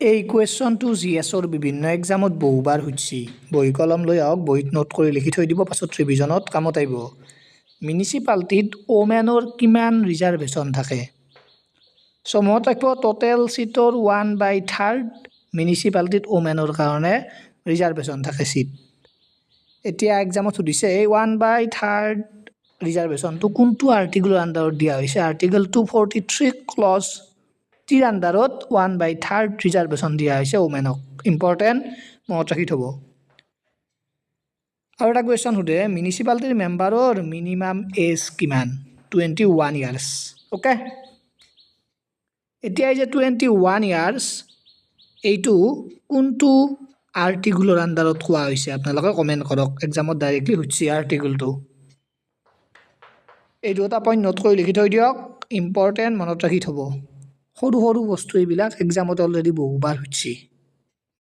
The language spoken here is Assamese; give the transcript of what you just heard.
এই কুৱেশ্যনটো জিএছৰ বিভিন্ন এক্সামত বহুবাৰ সুধিছে। বহী কলম লৈ আহক, বহীত নোট কৰি লিখি থৈ দিব, পাছত ৰিভিজনত কামত আহিব। মিউনিচিপালিটিত ওমেনৰ কিমান ৰিজাৰ্ভেশ্যন থাকে? চ' মনত ৰাখিব, টোটেল চিটৰ 1/3 মিউনিচিপালিটিত ওমেনৰ কাৰণে ৰিজাৰ্ভেশ্যন থাকে চিট। এতিয়া এক্সামত সুধিছে এই 1/3 ৰিজাৰ্ভেশ্যনটো কোনটো আৰ্টিকলৰ আণ্ডাৰত দিয়া হৈছে? আৰ্টিকল 243 ক্লজ 3 আণ্ডাৰত 1/3 ৰিজাৰ্ভেশ্যন দিয়া হৈছে ওমেনক। ইম্পৰ্টেণ্ট, মনত ৰাখি থ'ব। আৰু এটা কুৱেশ্যন সোধে, মিউনিচিপালিটিৰ মেম্বাৰৰ মিনিমাম এজ কিমান? 21 ইয়াৰ্ছ। অ'কে, এতিয়া এই যে 21 ইয়াৰ্ছ, এইটো কোনটো আৰ্টিকলৰ আণ্ডাৰত কোৱা হৈছে? আপোনালোকে কমেণ্ট কৰক, এক্সামত ডাইৰেক্টলি সুধিছে আৰ্টিকলটো। এইটো এটা পইণ্ট নোট কৰি লিখি থৈ দিয়ক, ইম্পৰ্টেণ্ট, মনত ৰাখি থ'ব। সৰু সৰু বস্তু এইবিলাক এক্সামত অলৰেডি বহুবাৰ সুধিছে।